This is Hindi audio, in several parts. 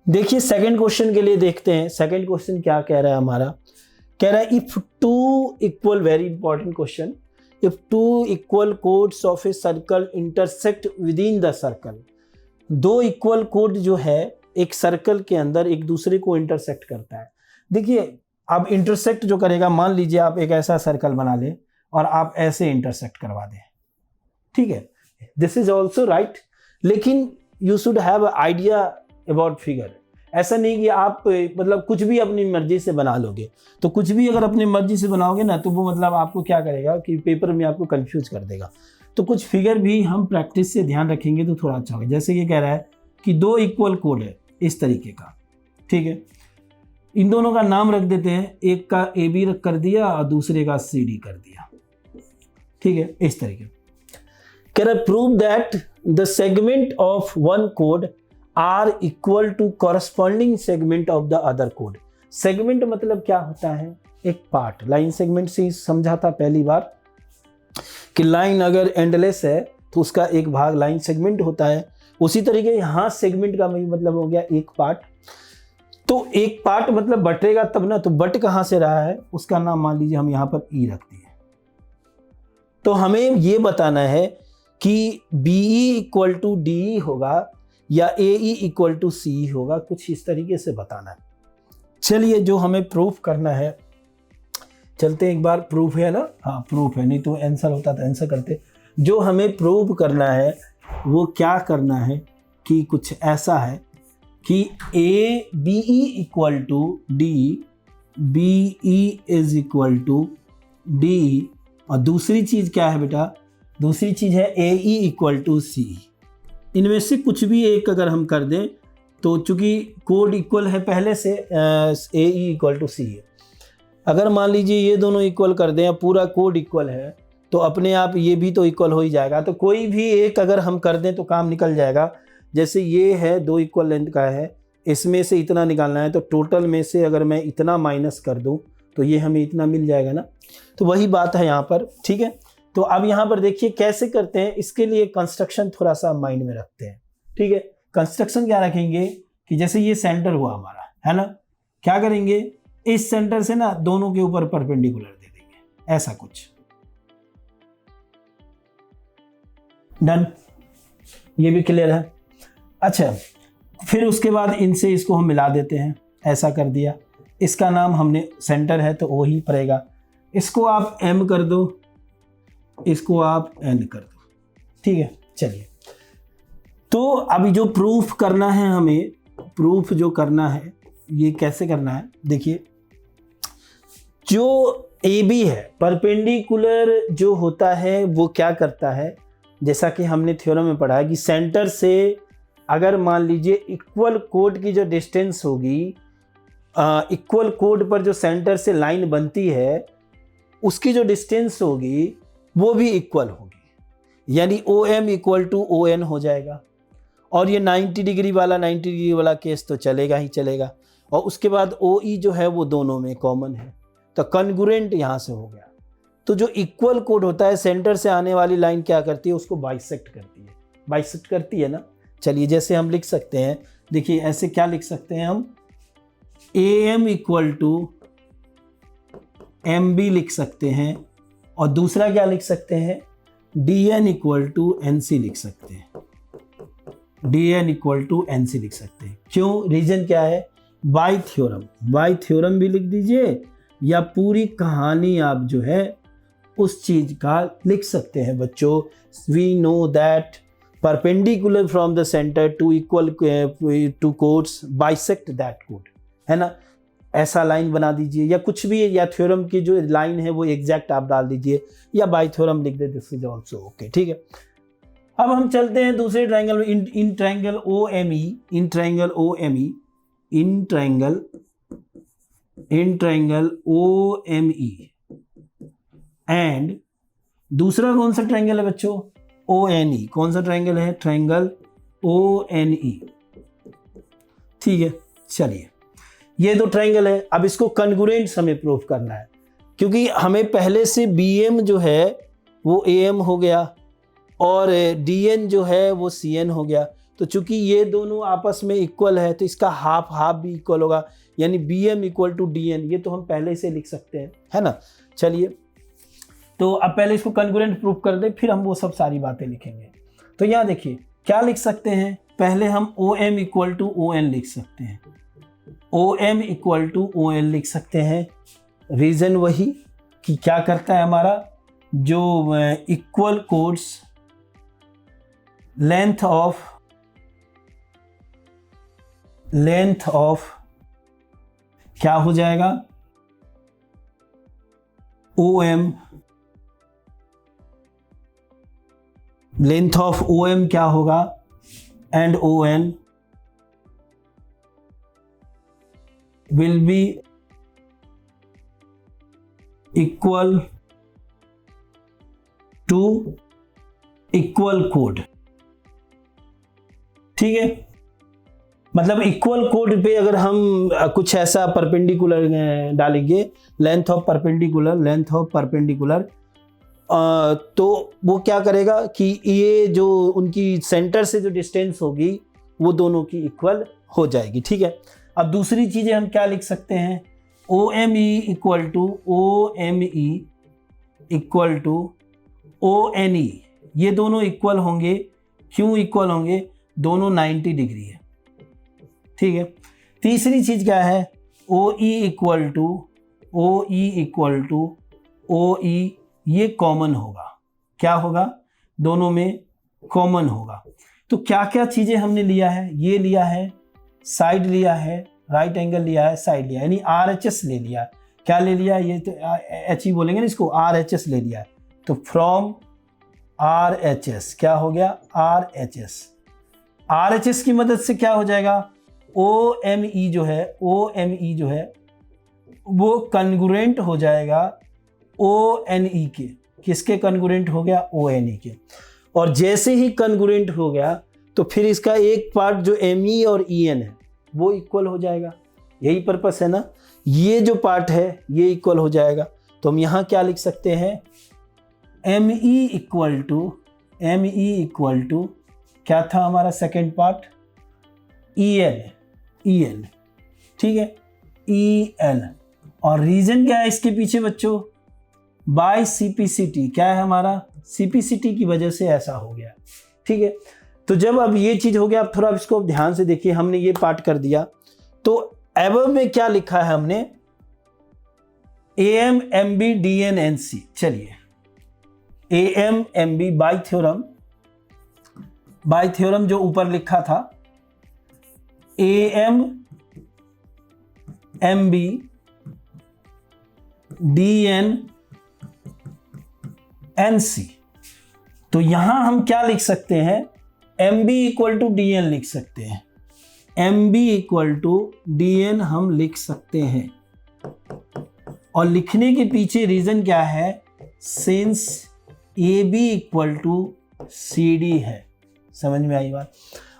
देखिए सेकंड क्वेश्चन के लिए देखते हैं। सेकंड क्वेश्चन क्या कह रहा है हमारा, कह रहा है if two equal, very important question, if two equal codes of a circle intersect with in the circle. दो इक्वल कोड जो है एक सर्कल के अंदर एक दूसरे को इंटरसेक्ट करता है। देखिए अब इंटरसेक्ट जो करेगा, मान लीजिए आप एक ऐसा सर्कल बना लें और आप ऐसे इंटरसेक्ट करवा दें, ठीक है, दिस इज ऑल्सो राइट, लेकिन you should have idea about figure. ऐसा नहीं कि आप मतलब कुछ भी अपनी मर्जी से बना लोगे, तो कुछ भी अगर अपनी मर्जी से बनाओगे ना तो वो मतलब आपको क्या करेगा कि पेपर में आपको कंफ्यूज कर देगा। तो कुछ फिगर भी हम प्रैक्टिस से ध्यान रखेंगे तो थोड़ा अच्छा होगा। जैसे ये कह रहा है कि दो इक्वल कोड है इस तरीके का, ठीक है, इन दोनों का नाम रख देते हैं, एक का ए बी रख कर दिया और दूसरे का सी डी कर दिया, ठीक है, इस तरीके। कह रहा prove that the segment of one code are equal to corresponding segment of the other code. Segment मतलब क्या होता है, एक पार्ट। लाइन सेगमेंट से समझा था पहली बार कि लाइन अगर एंडलेस है तो उसका एक भाग लाइन सेगमेंट होता है। उसी तरीके यहाँ सेगमेंट का मतलब हो गया एक पार्ट। तो एक पार्ट मतलब बटेगा तब ना, तो बट कहाँ से रहा है, उसका नाम मान लीजिए हम यहाँ पर ई रखते हैं। तो हमें ये बताना है कि B E equal to D होगा या ए ई इक्वल टू सी होगा, कुछ इस तरीके से बताना है। चलिए जो हमें प्रूफ करना है, चलते एक बार, प्रूफ है ना, हाँ प्रूफ है, नहीं तो आंसर होता तो आंसर करते। जो हमें प्रूव करना है वो क्या करना है कि कुछ ऐसा है कि A B E equal to D, B E is equal to D, और दूसरी चीज़ क्या है बेटा, दूसरी चीज़ है ए ई इक्वल टू सी। इनमें से कुछ भी एक अगर हम कर दें तो चूंकि कोड इक्वल है पहले से, ए ई इक्वल टू सी है। अगर मान लीजिए ये दोनों इक्वल कर दें, पूरा कोड इक्वल है, तो अपने आप ये भी तो इक्वल हो ही जाएगा। तो कोई भी एक अगर हम कर दें तो काम निकल जाएगा। जैसे ये है दो इक्वल लेंथ का है, इसमें से इतना निकालना है, तो टोटल में से अगर मैं इतना माइनस कर दूं तो ये हमें इतना मिल जाएगा ना। तो वही बात है यहाँ पर, ठीक है। तो अब यहाँ पर देखिए कैसे करते हैं, इसके लिए कंस्ट्रक्शन थोड़ा सा माइंड में रखते हैं, ठीक है। कंस्ट्रक्शन क्या रखेंगे कि जैसे ये सेंटर हुआ हमारा, है ना, क्या करेंगे, इस सेंटर से ना दोनों के ऊपर परपेंडिकुलर दे देंगे, ऐसा कुछ। डन, ये भी क्लियर है। अच्छा, फिर उसके बाद इनसे इसको हम मिला देते हैं, ऐसा कर दिया। इसका नाम हमने सेंटर है तो वो ही पड़ेगा। इसको आप m कर दो, इसको आप n कर दो, ठीक है। चलिए, तो अभी जो प्रूफ करना है हमें, प्रूफ जो करना है ये कैसे करना है, देखिए जो ए बी है परपेंडिकुलर जो होता है वो क्या करता है, जैसा कि हमने थ्योरम में पढ़ा है कि सेंटर से अगर मान लीजिए इक्वल कोड की जो डिस्टेंस होगी, इक्वल कोड पर जो सेंटर से लाइन बनती है उसकी जो डिस्टेंस होगी वो भी इक्वल होगी, यानी O M equal to O N हो जाएगा। और ये 90 डिग्री वाला केस तो चलेगा ही चलेगा। और उसके बाद ओ ई जो है वो दोनों में कॉमन है, तो कॉन्ग्रुएंट यहाँ से हो गया। तो जो इक्वल कोड होता है सेंटर से आने वाली लाइन क्या करती है, उसको बाइसेक्ट करती है, बाइसेक्ट करती है ना। चलिए जैसे हम लिख सकते हैं, देखिए ऐसे क्या लिख सकते हैं हम, A M equal to M B लिख सकते हैं, और दूसरा क्या लिख सकते हैं, D N equal to N C लिख सकते हैं, D N equal to N C लिख सकते हैं। क्यों, रीजन क्या है, बाय थ्योरम, बाय थ्योरम भी लिख दीजिए या पूरी कहानी आप जो है उस चीज का लिख सकते हैं बच्चों। We know that perpendicular from the centre to equal to chords bisect that कोड, है ना। ऐसा लाइन बना दीजिए या कुछ भी, या थ्योरम की जो लाइन है वो एग्जैक्ट आप डाल दीजिए या बाय थ्योरम लिख दे, दिस इज ऑल्सो ओके, ठीक है। अब हम चलते हैं दूसरे ट्रायंगल में, in triangle O M E, in triangle O M E, in triangle O M E, and दूसरा कौन सा ट्रायंगल है बच्चों, ओ एन ई। कौन सा ट्रायंगल है, ट्रायंगल ओ एन ई, ठीक है। चलिए ये दो ट्रायंगल है, अब इसको कॉन्ग्रुएंट हमें प्रूफ करना है, क्योंकि हमें पहले से बी एम जो है वो ए एम हो गया और डी एन जो है वो सी एन हो गया। तो चूंकि ये दोनों आपस में इक्वल है तो इसका हाफ हाफ भी इक्वल होगा, यानी BM इक्वल टू DN, ये तो हम पहले से लिख सकते हैं, है ना। चलिए, तो अब पहले इसको कॉन्ग्रुएंट प्रूफ कर दें, फिर हम वो सब सारी बातें लिखेंगे। तो यहाँ देखिए क्या लिख सकते हैं, पहले हम OM इक्वल टू ON लिख सकते हैं, OM इक्वल टू ON लिख सकते हैं। रीज़न वही कि क्या करता है हमारा जो इक्वल कोड्स लेंथ ऑफ क्या हो जाएगा OM, लेंथ ऑफ OM क्या होगा and ON will be equal to equal code. ठीक है, मतलब इक्वल कोड पे अगर हम कुछ ऐसा परपेंडिकुलर डालेंगे, लेंथ ऑफ परपेंडिकुलर, तो वो क्या करेगा कि ये जो उनकी सेंटर से जो डिस्टेंस होगी वो दोनों की इक्वल हो जाएगी। ठीक है, अब दूसरी चीज़ें हम क्या लिख सकते हैं, OME इक्वल टू ONE, ये दोनों इक्वल होंगे। क्यों इक्वल होंगे, दोनों 90 डिग्री है। ठीक है, तीसरी चीज़ क्या है, OE इक्वल टू OE, ये कॉमन होगा। क्या होगा, दोनों में कॉमन होगा। तो क्या क्या चीज़ें हमने लिया है, ये लिया है, साइड लिया है, राइट एंगल लिया है, साइड लिया, यानी RHS ले लिया। क्या ले लिया, ये तो H ही बोलेंगे ना इसको, RHS ले लिया है। तो फ्रॉम RHS क्या हो गया, RHS की मदद से क्या हो जाएगा, OME जो है वो कन्गुरेंट हो जाएगा ONE के। किसके कन्गुरेंट हो गया, ONE के। और जैसे ही कन्गुरेंट हो गया तो फिर इसका एक पार्ट जो ME और EN है वो इक्वल हो जाएगा। यही पर्पस है ना, ये जो पार्ट है ये इक्वल हो जाएगा। तो हम यहाँ क्या लिख सकते हैं, ME इक्वल टू क्या था हमारा सेकेंड पार्ट, EN। ठीक है, EN। और रीजन क्या है इसके पीछे बच्चों, बाय CPCT, क्या है हमारा CPCT की वजह से ऐसा हो गया। ठीक है, तो जब अब ये चीज हो गया, अब थोड़ा इसको ध्यान से देखिए, हमने ये पार्ट कर दिया। तो एबव में क्या लिखा है हमने, AM MB DN NC। चलिए, AM MB बाय थ्योरम जो ऊपर लिखा था, AM MB DN NC। तो यहां हम क्या लिख सकते हैं, MB इक्वल टू DN लिख सकते हैं, MB इक्वल टू DN हम लिख सकते हैं। और लिखने के पीछे रीजन क्या है, since AB equal to CD है। समझ में आई बात।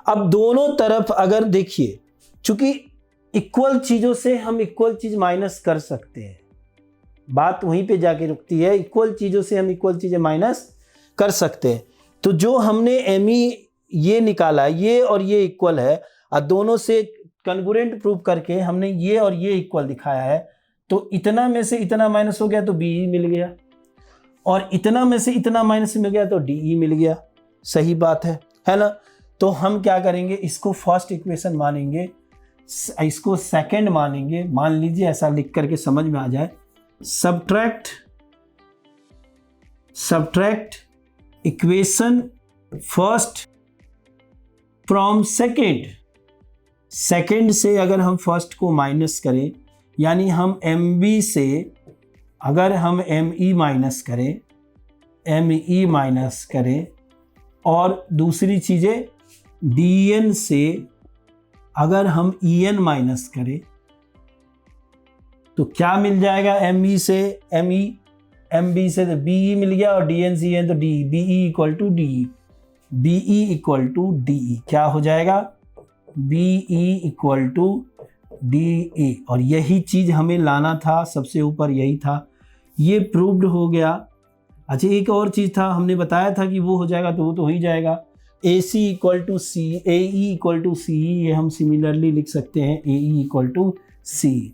अब दोनों तरफ अगर देखिए, चूंकि इक्वल चीजों से हम इक्वल चीज माइनस कर सकते हैं, बात वहीं पे जाके रुकती है, इक्वल चीजों से हम इक्वल चीजें माइनस कर सकते हैं। तो जो हमने ME ये निकाला, ये और ये इक्वल है, और दोनों से कन्गुरेंट प्रूव करके हमने ये और ये इक्वल दिखाया है। तो इतना में से इतना माइनस हो गया तो BE मिल गया, और इतना में से इतना माइनस मिल गया तो DE मिल गया। सही बात है ना। तो हम क्या करेंगे, इसको फर्स्ट इक्वेशन मानेंगे, इसको सेकंड मानेंगे। मान लीजिए ऐसा लिख करके समझ में आ जाए, subtract equation first from second से अगर हम फर्स्ट को माइनस करें, यानी हम MB से अगर हम ME माइनस करें और दूसरी चीज़ें DN से अगर हम EN माइनस करें, तो क्या मिल जाएगा, ME से ME, MB से तो BE मिल गया, और DN से EN तो DE, BE equal to DE क्या हो जाएगा, BE इक्वल टू DE। और यही चीज़ हमें लाना था, सबसे ऊपर यही था, ये प्रूव्ड हो गया। अच्छा, एक और चीज़ था, हमने बताया था कि वो हो जाएगा तो वो तो हो ही जाएगा। A C equal to C, A E equal to C, ये हम सिमिलरली लिख सकते हैं A E equal to C.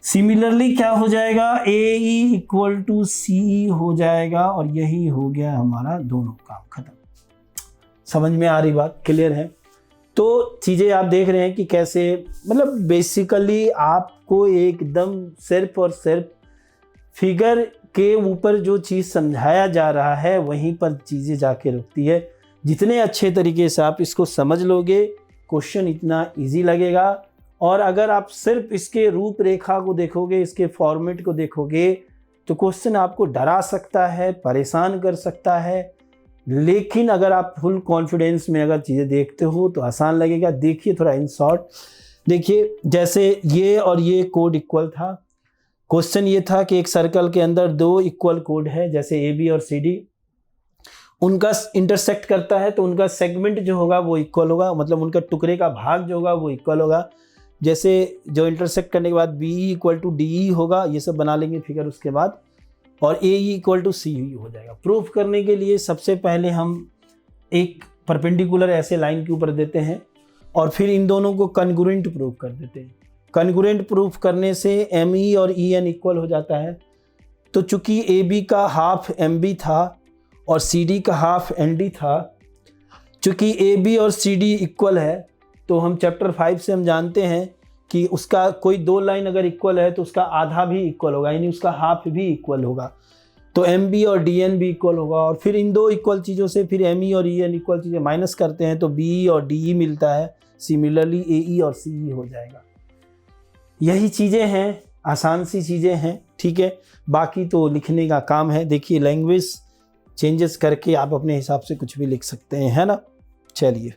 Similarly क्या हो जाएगा, ए ई इक्वल टू सी हो जाएगा, और यही हो गया हमारा दोनों काम खत्म। समझ में आ रही बात, क्लियर है? तो चीज़ें आप देख रहे हैं कि कैसे, मतलब बेसिकली आपको एकदम सिर्फ और सिर्फ फिगर के ऊपर जो चीज़ समझाया जा रहा है वहीं पर चीज़ें जाके रुकती है। जितने अच्छे तरीके से आप इसको समझ लोगे, क्वेश्चन इतना इजी लगेगा। और अगर आप सिर्फ इसके रूपरेखा को देखोगे, इसके फॉर्मेट को देखोगे, तो क्वेश्चन आपको डरा सकता है, परेशान कर सकता है। लेकिन अगर आप फुल कॉन्फिडेंस में अगर चीज़ें देखते हो तो आसान लगेगा। देखिए थोड़ा इन शॉर्ट, देखिए जैसे ये और ये कोड इक्वल था। क्वेश्चन ये था कि एक सर्कल के अंदर दो इक्वल कोड है, जैसे ए बी और सी डी, उनका इंटरसेक्ट करता है तो उनका सेगमेंट जो होगा वो इक्वल होगा, मतलब उनका टुकड़े का भाग जो होगा वो इक्वल होगा। जैसे जो इंटरसेक्ट करने के बाद B E equal to D E होगा, ये सब बना लेंगे फिगर उसके बाद, और ए ई इक्वल टू सी ई हो जाएगा। प्रूफ करने के लिए सबसे पहले हम एक परपेंडिकुलर ऐसे लाइन के ऊपर देते हैं और फिर इन दोनों को कन्ग्रुएंट प्रूफ कर देते हैं। कन्ग्रुएंट प्रूफ करने से एम ई और ई एन इक्वल हो जाता है। तो चूंकि ए बी का हाफ एम बी था और सी डी का हाफ एन डी था, चूंकि ए बी और सी डी इक्वल है, तो हम चैप्टर 5 से हम जानते हैं कि उसका कोई दो लाइन अगर इक्वल है तो उसका आधा भी इक्वल होगा, यानी उसका हाफ भी इक्वल होगा। तो एम बी और डी एन भी इक्वल होगा, और फिर इन दो इक्वल चीज़ों से फिर एम ई और ई एन इक्वल चीज़ें माइनस करते हैं तो बी ई और डी ई मिलता है। सिमिलरली ए ई और सी ई हो जाएगा। यही चीज़ें हैं, आसान सी चीज़ें हैं, ठीक है। बाकी तो लिखने का काम है। देखिए लैंग्वेज चेंजेस करके आप अपने हिसाब से कुछ भी लिख सकते हैं, है ना। चलिए।